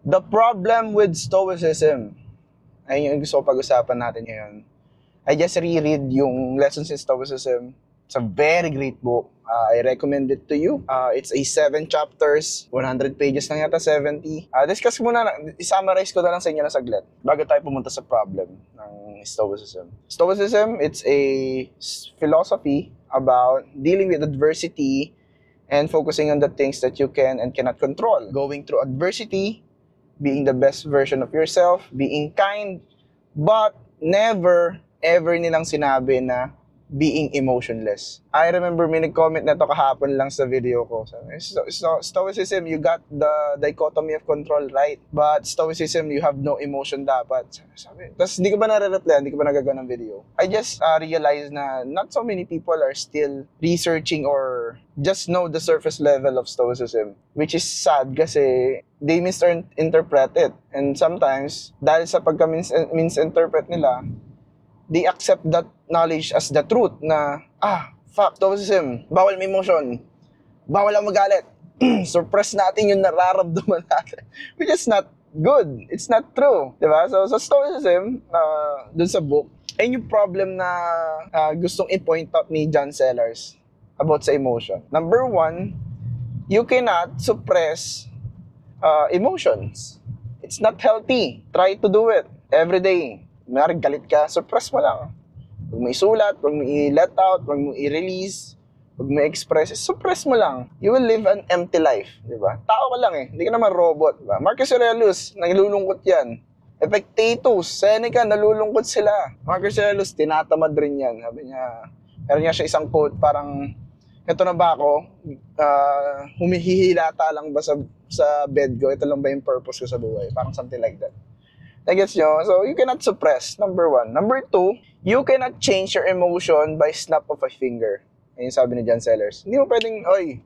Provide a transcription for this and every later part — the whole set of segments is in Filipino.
The problem with Stoicism, ayun yung gusto ko pag-usapan natin ngayon. I just reread yung Lessons in Stoicism. It's a very great book. I recommend it to you. It's a 7 chapters, 100 pages lang yata, 70. Discuss muna, i-summarize ko na lang sa inyo na saglit bago tayo pumunta sa problem ng Stoicism. Stoicism, it's a philosophy about dealing with adversity and focusing on the things that you can and cannot control. Going through adversity, being the best version of yourself, being kind, but never ever nilang sinabi na being emotionless. I remember may nag-comment na to kahapon lang sa video ko. Sabi, Stoicism, you got the dichotomy of control right, but Stoicism, you have no emotion dapat. Sabi, tapos hindi ko ba nare-reply, hindi ko ba nagagawa ng video. I just realized na not so many people are still researching or just know the surface level of Stoicism, which is sad kasi they misinterpret it. And sometimes, dahil sa pagka-misinterpret nila, they accept that knowledge as the truth na, Stoicism, bawal may emotion, bawal ang magalit, suppress natin yung nararamdaman natin, which is not good, it's not true, diba? So, sa Stoicism, dun sa book, ayun yung problem na gustong i-point out ni John Sellers about sa emotion. Number 1, you cannot suppress emotions. It's not healthy. Try to do it every day. Mayroon galit ka, suppress mo lang. Huwag mo isulat, huwag mo i-let out, huwag mo i-release, huwag mo i-express, suppress mo lang. You will live an empty life, di ba? Tao ka lang eh, hindi ka naman robot, di ba? Marcus Aurelius, nalulungkot yan. Epictetus, Seneca, nalulungkot sila. Marcus Aurelius, tinatamad rin yan. Sabi niya, meron niya siya isang quote, parang, eto na ba ako? Humihihilata lang ba sa bed ko? Ito lang ba yung purpose ko sa buhay? Parang something like that. Gets nyo? So, you cannot suppress, number 1. Number 2, you cannot change your emotion by snap of a finger. Ayun sabi ni John Sellers. Hindi mo pwedeng, okay,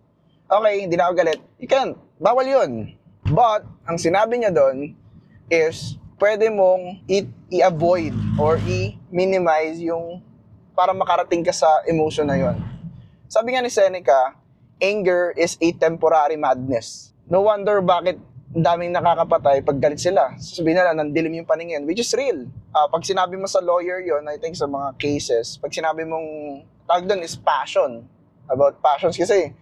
hindi na ako galit. You can't. Bawal yun. But, ang sinabi niya doon is, pwede mong i-avoid or i-minimize yung para makarating ka sa emotion na yun. Sabi nga ni Seneca, anger is a temporary madness. No wonder bakit daming nakakapatay pag galit sila. Sabihin nila, nandilim yung paningin, which is real. Pag sinabi mo sa lawyer yon, I think sa mga cases, pag sinabi mong, tawag doon is passion. About passions kasi,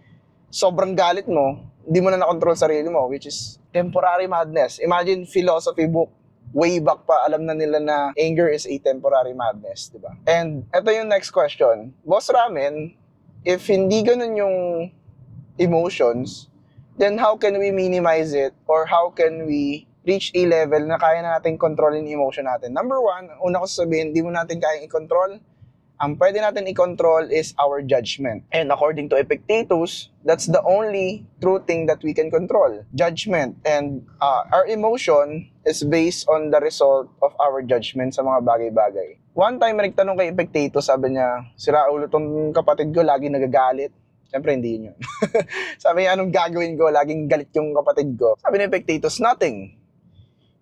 sobrang galit mo, hindi mo na nakontrol sarili mo, which is temporary madness. Imagine philosophy book, way back pa, alam na nila na anger is a temporary madness, di ba? And ito yung next question. Boss Ramen, if hindi ganun yung emotions, then how can we minimize it or how can we reach a level na kaya na natin kontrolin yung emotion natin? Number 1, una ko sasabihin, hindi mo natin kayang i-control. Ang pwede natin i-control is our judgment. And according to Epictetus, that's the only true thing that we can control. Judgment. And our emotion is based on the result of our judgment sa mga bagay-bagay. One time, nagtanong kay Epictetus, sabi niya, sira ulo tong kapatid ko, lagi nagagalit. Siyempre, hindi yun. Sabi niya, anong gagawin ko? Laging galit yung kapatid ko. Sabi ni Epictetus, nothing.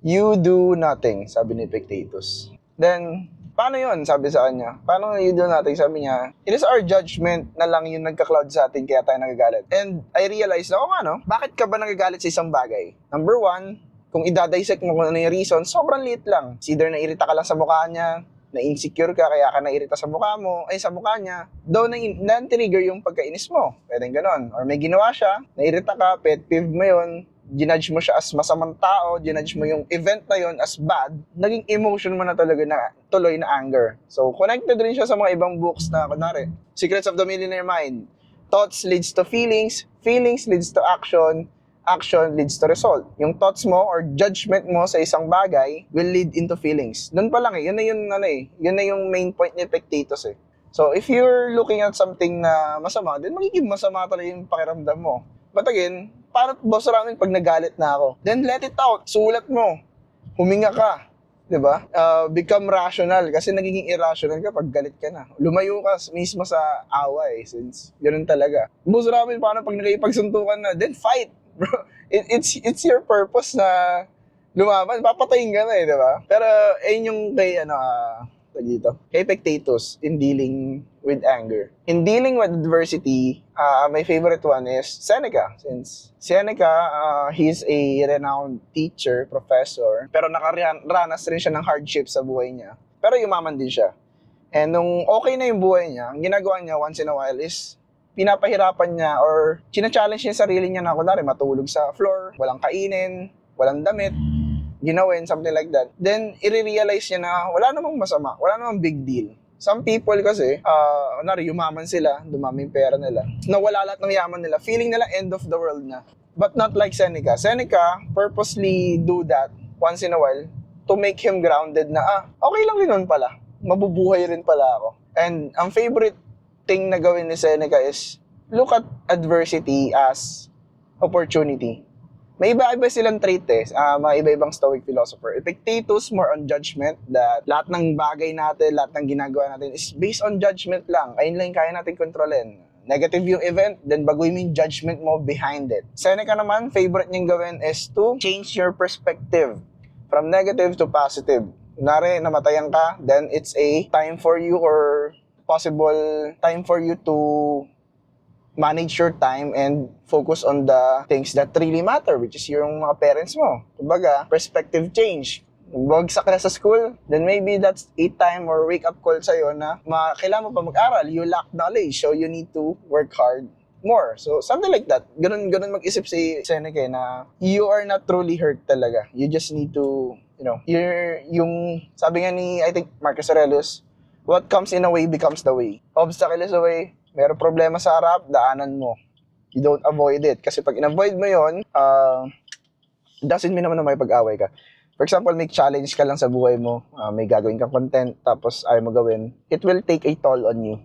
You do nothing, sabi ni Epictetus. Then, paano yun? Sabi sa kanya. Paano you do nothing? Sabi niya, it is our judgment na lang yung nagka-cloud sa atin kaya tayo nagagalit. And I realized na, bakit ka ba nagagalit sa isang bagay? Number 1, kung idadissect mo kung ano yung reason, sobrang liit lang. It's either nairita ka lang sa mukha niya, na-insecure ka, kaya ka nairita sa mukha mo, sa mukha niya, daw na-trigger yung pagkainis mo. Pwedeng ganon. Or may ginawa siya, nairita ka, pet peeve mo yun, ginudge mo siya as masamang tao, ginudge mo yung event na yun as bad, naging emotion mo na talaga na tuloy na anger. So, connected rin siya sa mga ibang books na, kunwari, Secrets of the Millionaire Mind. Thoughts leads to feelings, feelings leads to action, action leads to result. Yung thoughts mo or judgment mo sa isang bagay will lead into feelings. Doon pa lang yun na yung main point ni Epictetus eh. So, if you're looking at something na masama, then magiging masama talaga yung pakiramdam mo. But again, para boss Ramen pag nagalit na ako, then let it out. Sulat mo. Huminga ka. Diba? Become rational kasi nagiging irrational ka pag galit ka na. Lumayo ka mismo sa away since ganoon talaga. Boss Ramen, paano pag nakipagsuntukan na? Then fight. Bro, it's your purpose na lumaban. Papatayin ka na eh, diba? Pero ayun yung kay dito, kay Epictetus in dealing with anger. In dealing with adversity, my favorite one is Seneca. Since Seneca, he's a renowned teacher, professor, pero nakaranas rin siya ng hardship sa buhay niya. Pero yumaman din siya. And nung okay na yung buhay niya, ang ginagawa niya once in a while is pinapahirapan niya or china-challenge niya sarili niya na kunwari matulog sa floor, walang kainin, walang damit, ginawin, something like that. Then, i-realize niya na wala namang masama, wala namang big deal. Some people kasi, yumaman sila, dumami yung pera nila, nawala lahat ng yaman nila, feeling nila end of the world na. But not like Seneca. Seneca purposely do that once in a while to make him grounded na, okay lang rin nun pala. Mabubuhay rin pala ako. And ang favorite thing na gawin ni Seneca is look at adversity as opportunity. May iba-iba silang trait mga iba-ibang Stoic philosopher. Epictetus, more on judgment, that lahat ng bagay natin, lahat ng ginagawa natin is based on judgment lang. Ayun lang kaya natin kontrolin. Negative yung event, then baguhin mo yung judgment mo behind it. Seneca naman, favorite niyang gawin is to change your perspective from negative to positive. Kunwari, namatayan ka, then it's a time for you or possible time for you to manage your time and focus on the things that really matter, which is yung mga parents mo. Kumbaga, perspective change. Bagsak ka na sa school, then maybe that's a time or wake-up call sa'yo na kailangan mo pa mag-aral. You lack knowledge, so you need to work hard more. So, something like that. Ganun mag-isip si Seneca na you are not truly hurt talaga. You just need to, yung sabi nga ni, I think, Marcus Aurelius, what comes in a way becomes the way. Obstacle is a way. Meron problema sa harap, daanan mo. You don't avoid it. Kasi pag in-avoid mo yun, doesn't mean naman na may pag-away ka. For example, may challenge ka lang sa buhay mo, may gagawin kang content, tapos ayaw mo gawin, it will take a toll on you.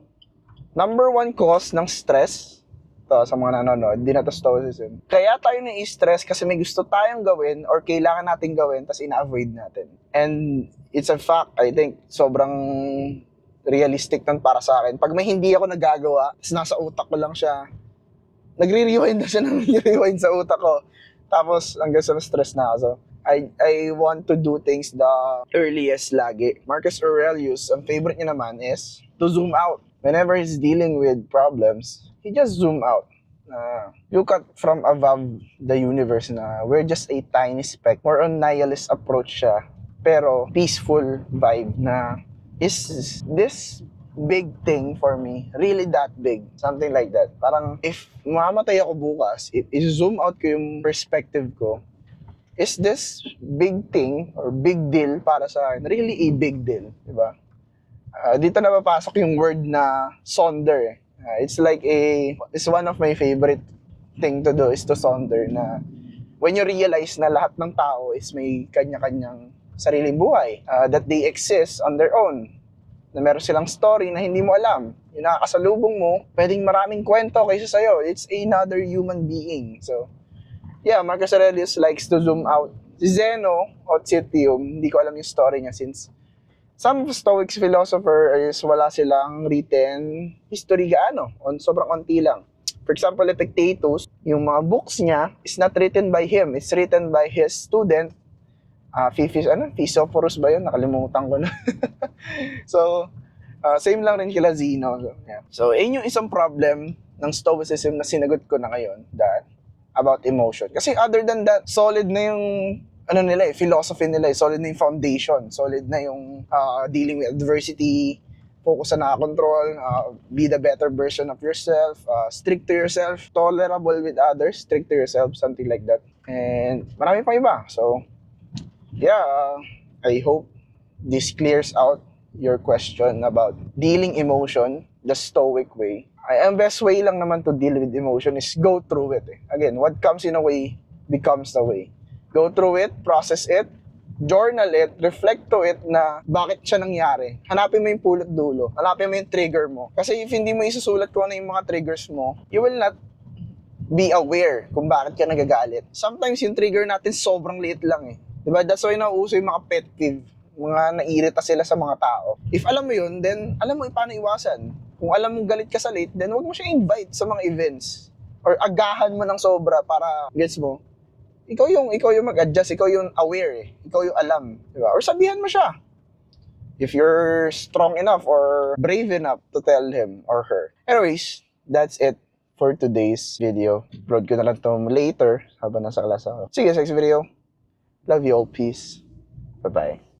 Number one cause ng stress, to sa mga nanonood, di na to stoicism. Kaya tayo na-stress kasi may gusto tayong gawin or kailangan natin gawin, tapos ina-avoid natin. And it's a fact, I think, sobrang realistic nun para sa akin. Pag may hindi ako nagagawa, tapos nasa utak ko lang siya, nagre-rewind na siya ng rewind sa utak ko. Tapos hanggang sa stress na ako. So, I want to do things the earliest lagi. Marcus Aurelius, ang favorite niya naman is to zoom out. Whenever he's dealing with problems, he just zoom out. Look at from above the universe na we're just a tiny speck. More on nihilist approach siya. Pero peaceful vibe na is this big thing for me really that big? Something like that. Parang if mamamatay ako bukas, if zoom out ko yung perspective ko, is this big thing or big deal para sa akin really a big deal? Diba? Dito na papasok yung word na sonder. It's one of my favorite thing to do is to sonder na when you realize na lahat ng tao is may kanya-kanyang sariling buhay, that they exist on their own, na meron silang story na hindi mo alam, yung nakakasalubong mo, pwedeng maraming kwento kaysa sa'yo, it's another human being. So, yeah, Marcus Aurelius likes to zoom out. Si Zeno o Citium, hindi ko alam yung story niya since some Stoics philosopher is wala silang written history on sobrang konti lang. For example, Epictetus, yung mga books niya is not written by him, it's written by his student, Phisophorus ba yun? Nakalimutan ko na. So, same lang rin kila Zeno. So, yeah. So, yun yung isang problem ng Stoicism na sinagot ko na ngayon, that about emotion. Kasi other than that, solid na yung philosophy nila, solid na yung foundation, solid na yung dealing with adversity, focus sa nakakontrol, be the better version of yourself, strict to yourself, tolerable with others, strict to yourself, something like that. And marami pang iba. So, yeah, I hope this clears out your question about dealing emotion the Stoic way. Ang best way lang naman to deal with emotion is go through it. Again, what comes in a way becomes the way. Go through it, process it, journal it, reflect to it na bakit siya nangyari. Hanapin mo yung pulot dulo. Hanapin mo yung trigger mo. Kasi if hindi mo isusulat kung ano yung mga triggers mo, you will not be aware kung bakit ka nagagalit. Sometimes yung trigger natin sobrang liit lang . Diba? That's why nauuso yung mga pet peeve. Mga nairita sila sa mga tao. If alam mo yun, then alam mo paano iwasan. Kung alam mo galit ka sa late, then huwag mo siya invite sa mga events. Or agahan mo ng sobra para, gets mo? Ikaw yung mag-adjust, ikaw yung aware . Ikaw yung alam. Diba? Or sabihan mo siya. If you're strong enough or brave enough to tell him or her. Anyways, that's it for today's video. Upload ko na lang to later habang nasa class ako. See you next video. Love you all. Peace. Bye-bye.